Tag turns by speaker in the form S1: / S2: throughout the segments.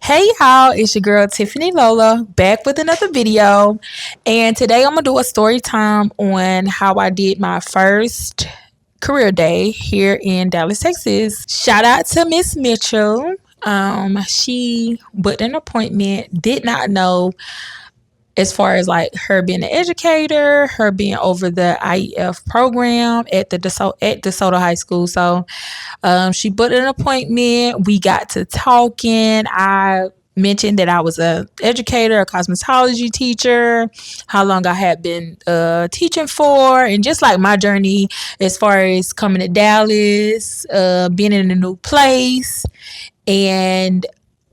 S1: Hey y'all, it's your girl Tiffani Lola back with another video. And today I'm gonna do a story time on how I did my first career day here in Dallas, Texas. Shout out to Miss Mitchell. She booked an appointment, did not know as far as like her being an educator, her being over the IEF program at the DeSoto High School. So she booked an appointment. We got to talking. I mentioned that I was a educator, a cosmetology teacher, how long I had been teaching for, and just like my journey as far as coming to Dallas, being in a new place, and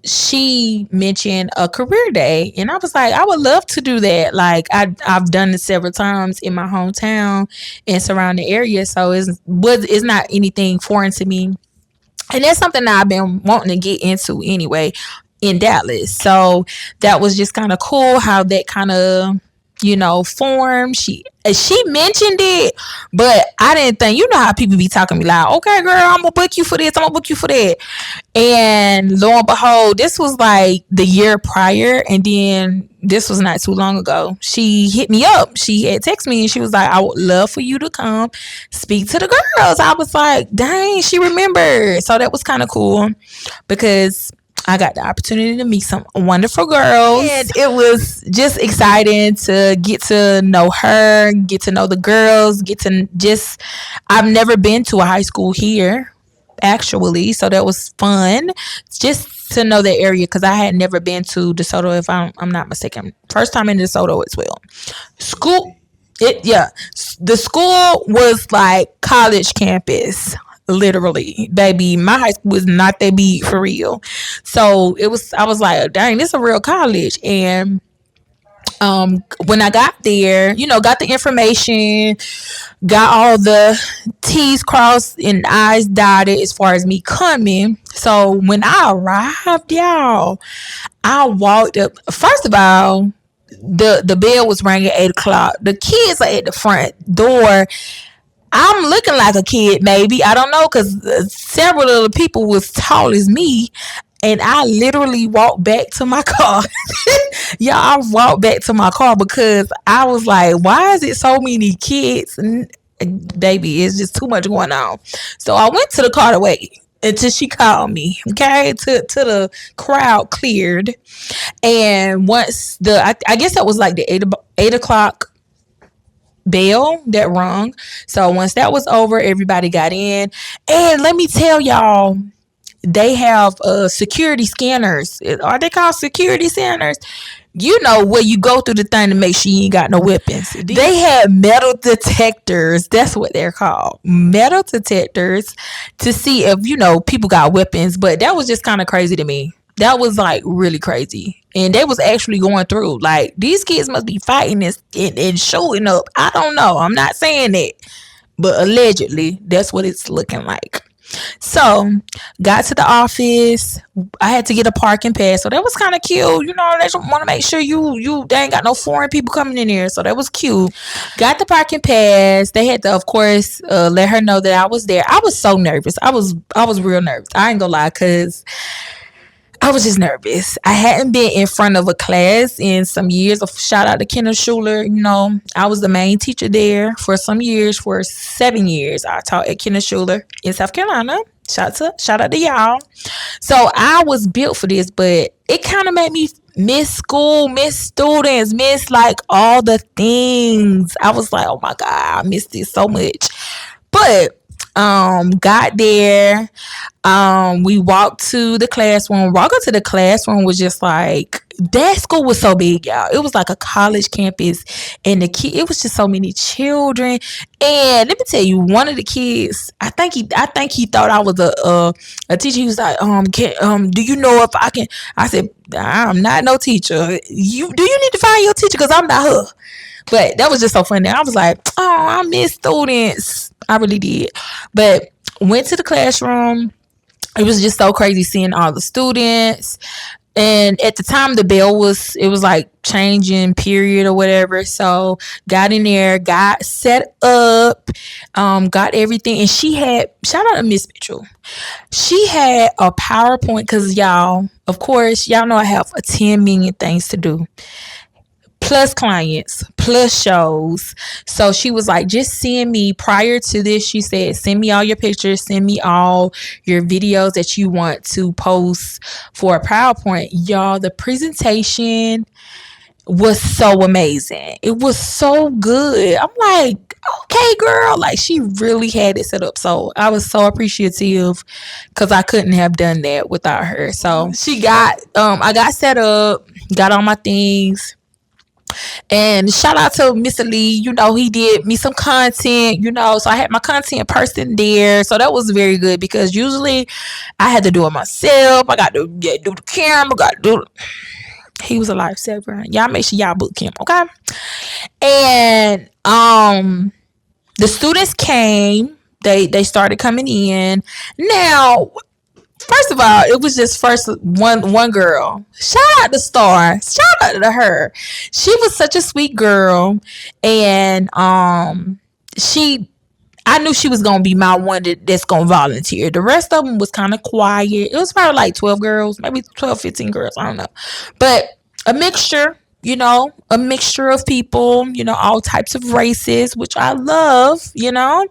S1: she mentioned a career day, and I was like, I would love to do that. Like I've done it several times in my hometown and surrounding area, so it's not anything foreign to me, and that's something that I've been wanting to get into anyway in Dallas. So that was just kind of cool how that kind of formed. She mentioned it, but I didn't think, how people be talking to me like, okay girl, I'm gonna book you for this, I'm gonna book you for that. And lo and behold, this was like the year prior, and then this was not too long ago. She hit me up. She had texted me and she was like, I would love for you to come speak to the girls. I was like, dang, she remembered. So that was kind of cool because I got the opportunity to meet some wonderful girls, and it was just exciting to get to know her, get to know the girls, I've never been to a high school here actually, so that was fun just to know the area because I had never been to DeSoto, if I'm not mistaken. First time in DeSoto as well. School, the school was like college campus. Literally, baby, my high school was not that big for real. So I was like, dang, this is a real college. And when I got there, got the information, got all the T's crossed and I's dotted as far as me coming. So when I arrived, y'all, I walked up. First of all, the bell was ringing at 8 o'clock. The kids are at the front door. I'm looking like a kid, maybe. I don't know, because several of the people was tall as me. And I literally walked back to my car. Yeah, I walked back to my car because I was like, why is it so many kids? Baby, it's just too much going on. So I went to the car to wait until she called me. Okay, to the crowd cleared. And once I guess that was like the 8 o'clock bell that rung. So once that was over, everybody got in. And let me tell y'all, they have security scanners. Are they called security scanners? Where you go through the thing to make sure you ain't got no weapons. They had metal detectors. That's what they're called. Metal detectors to see if, people got weapons. But that was just kind of crazy to me. That was like really crazy. And they was actually going through. Like, these kids must be fighting and shooting up. I don't know. I'm not saying that. But allegedly, that's what it's looking like. So, got to the office. I had to get a parking pass. So that was kind of cute. They just want to make sure they ain't got no foreign people coming in here. So that was cute. Got the parking pass. They had to, of course, let her know that I was there. I was so nervous. I was real nervous. I ain't gonna lie, because I was just nervous. I hadn't been in front of a class in some years. Shout out to Kenneth Schuler. I was the main teacher there for some years. For 7 years, I taught at Kenneth Schuler in South Carolina. Shout out to y'all. So I was built for this, but it kind of made me miss school, miss students, miss like all the things. I was like, oh my God, I missed this so much. But got there. We walked to the classroom. Walking to the classroom was just like, that school was so big, y'all. It was like a college campus, and it was just so many children. And let me tell you, one of the kids, I think he thought I was a teacher. He was like, do you know if I can? I said, I'm not no teacher. Do you need to find your teacher? Because I'm not her. But that was just so funny. I was like, oh, I miss students. I really did. But went to the classroom. It was just so crazy seeing all the students. And at the time the bell was, it was like changing period or whatever. So got in there, got set up, got everything. And she had, shout out to Miss Mitchell, she had a PowerPoint because y'all, of course, y'all know I have a 10 million things to do, plus clients, plus shows. So she was like, just send me, prior to this, she said, send me all your pictures, send me all your videos that you want to post for a PowerPoint. Y'all, the presentation was so amazing. It was so good. I'm like, okay, girl. Like, she really had it set up. So I was so appreciative because I couldn't have done that without her. So she got, I got set up, got all my things. And shout out to Mr. Lee. You know, he did me some content, you know, so I had my content person there. So that was very good because usually I had to do it myself. I got to do the camera, got to do. He was a lifesaver. Y'all make sure y'all book him, okay? And the students came. They started coming in. Now, first of all, it was just first one girl. Shout out to Star. Shout out to her. She was such a sweet girl, and she, I knew she was gonna be my one that's gonna volunteer. The rest of them was kind of quiet. It was probably like 12 girls, maybe 12, 15 girls. I don't know, but a mixture. You know, a mixture of people. You know, all types of races, which I love. You know,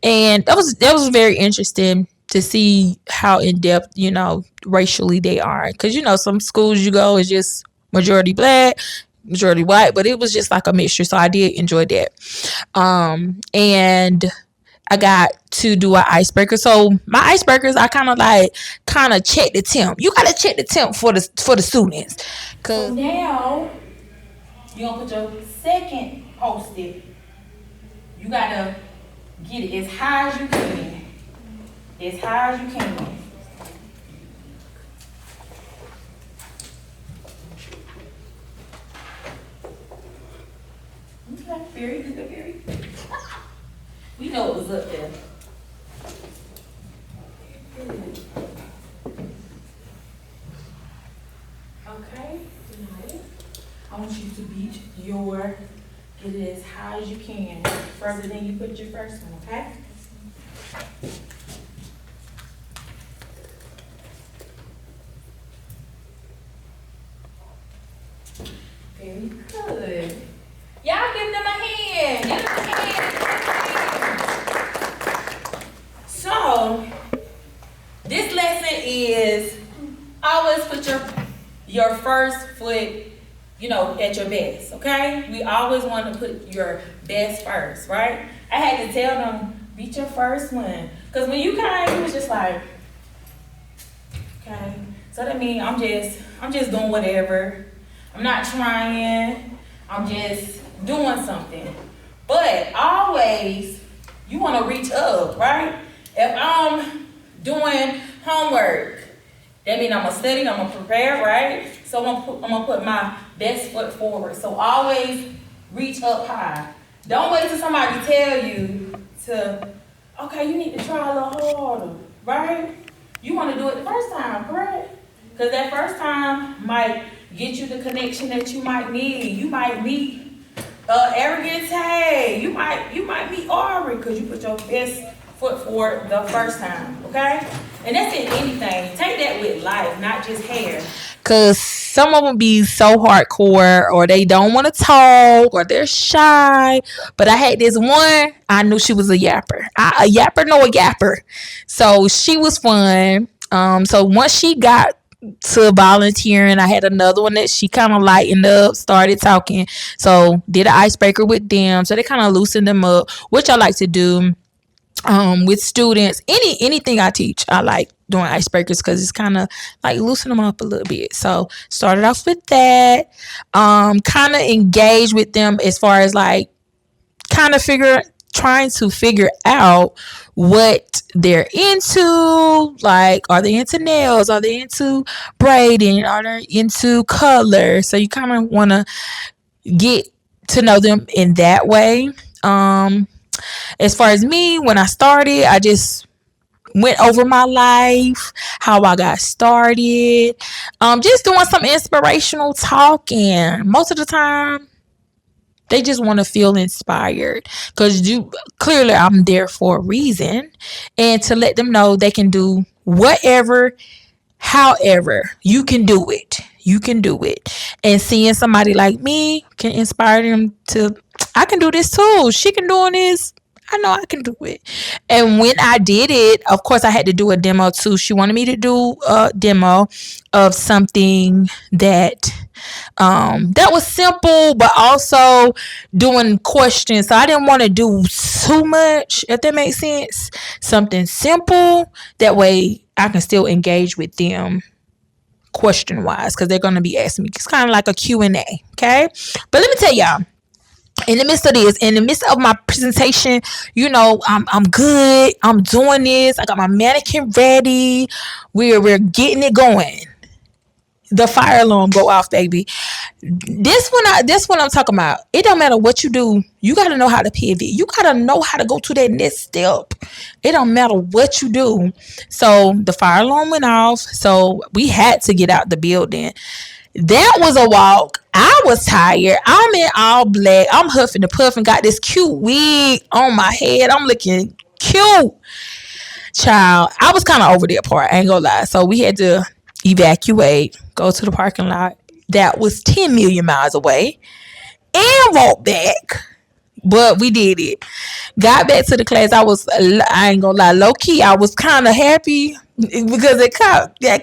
S1: and that was very interesting to see how in depth, you know, racially they are. Because, you know, some schools you go is just majority black, majority white, but it was just like a mixture. So I did enjoy that. And I got to do an icebreaker. So my icebreakers, I kind of check the temp. You gotta check the temp for the students. Cause so now you gonna put your second post-it. You gotta get it as high as you can. As high as you can. Okay, very good, very good. We know it was up there. Okay, tonight I want you to beat your, get it as high as you can, further than you put your first one, okay? Very good. Y'all give them a hand. Give them a hand. So, this lesson is always put your first foot, you know, at your best, okay? We always want to put your best first, right? I had to tell them, beat your first one. Because when you came, you was just like, okay. So that means I'm just doing whatever. I'm not trying. I'm just doing something. But always, you want to reach up, right? If I'm doing homework, that means I'm going to study, I'm going to prepare, right? So I'm going to put my best foot forward. So always reach up high. Don't wait till somebody tell you to, okay, you need to try a little harder, right? You want to do it the first time, correct? Because that first time might get you the connection that you might need. You might meet arrogant Tay. You might meet Aubrey because you put your best foot forward the first time, okay? And that's in anything. Take that with life, not just hair. Because some of them be so hardcore, or they don't want to talk, or they're shy. But I had this one, I knew she was a yapper. A yapper know a yapper. So she was fun. So once she got to volunteering, I had another one that she kind of lightened up, started talking. So did an icebreaker with them. So they kind of loosened them up, which I like to do. With students, anything I teach, I like doing icebreakers because it's kind of like loosen them up a little bit. So started off with that, kind of engage with them as far as like kind of trying to figure out what they're into. Like, are they into nails? Are they into braiding? Are they into color? So you kind of want to get to know them in that way. As far as me, when I started, I just went over my life, how I got started, just doing some inspirational talking. Most of the time, they just want to feel inspired because you clearly I'm there for a reason, and to let them know they can do whatever, however you can do it. You can do it, and seeing somebody like me can inspire them to. I can do this too. She can do this. I know I can do it. And when I did it, of course, I had to do a demo too. She wanted me to do a demo of something that was simple, but also doing questions. So I didn't want to do too much, if that makes sense. Something simple. That way I can still engage with them question wise, because they're going to be asking me. It's kind of like a Q&A. Okay. But let me tell y'all, in the midst of this, in the midst of my presentation, I'm good. I'm doing this. I got my mannequin ready. We're getting it going. The fire alarm go off, baby. This one I'm talking about. It don't matter what you do. You gotta know how to pivot. You gotta know how to go to that next step. It don't matter what you do. So the fire alarm went off. So we had to get out the building. That was a walk. I was tired. I'm in all black. I'm huffing and puffing. Got this cute wig on my head. I'm looking cute. Child, I was kind of over that part. I ain't gonna lie. So we had to evacuate, go to the parking lot that was 10 million miles away, and walk back. But we did it. Got back to the class. I ain't gonna lie, low key, I was kind of happy because it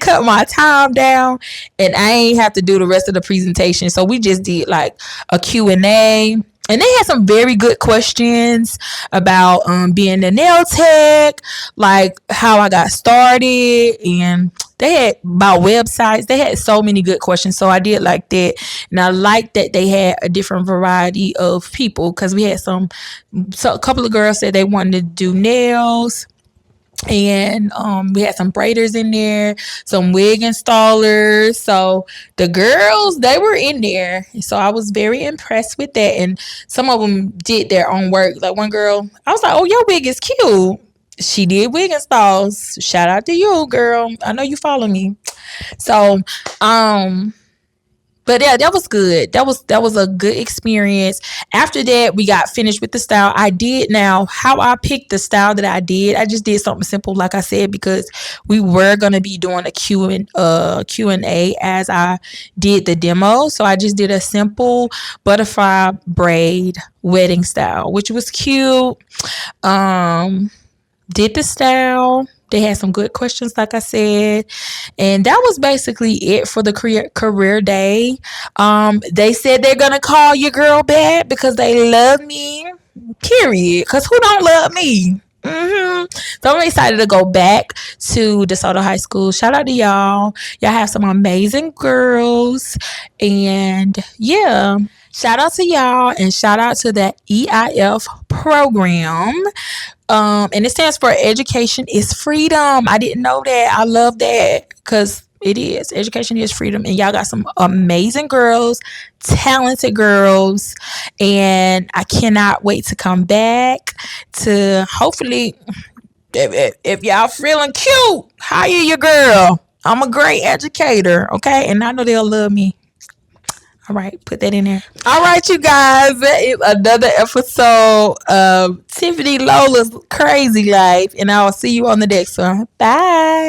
S1: cut my time down, and I ain't have to do the rest of the presentation. So we just did like a Q&A. And they had some very good questions about being a nail tech, like how I got started, and they had about websites. They had so many good questions. So I did like that. And I liked that they had a different variety of people, because we had so a couple of girls said they wanted to do nails. And we had some braiders in there, some wig installers. So the girls, they were in there. So I was very impressed with that. And some of them did their own work. Like one girl, I was like, oh, your wig is cute. She did wig installs. Shout out to you, girl. I know you follow me. So but yeah, that was good. That was a good experience. After that, we got finished with the style. I did now how I picked the style that I did. I just did something simple, like I said, because we were gonna be doing a Q&A as I did the demo. So I just did a simple butterfly braid wedding style, which was cute. Did the style. They had some good questions, like I said. And that was basically it for the career day. They said they're going to call your girl back because they love me. Period. Because who don't love me? So I'm excited to go back to DeSoto High School. Shout out to y'all. Y'all have some amazing girls. And yeah, shout out to y'all, and shout out to that EIF program. And it stands for Education is Freedom. I didn't know that. I love that, because it is. Education is freedom. And y'all got some amazing girls, talented girls. And I cannot wait to come back to hopefully, if y'all feeling cute, hire your girl. I'm a great educator, okay? And I know they'll love me. All right, put that in there. All right, you guys, that is another episode of Tiffani Lola's Crazy Life, and I'll see you on the next one. Bye.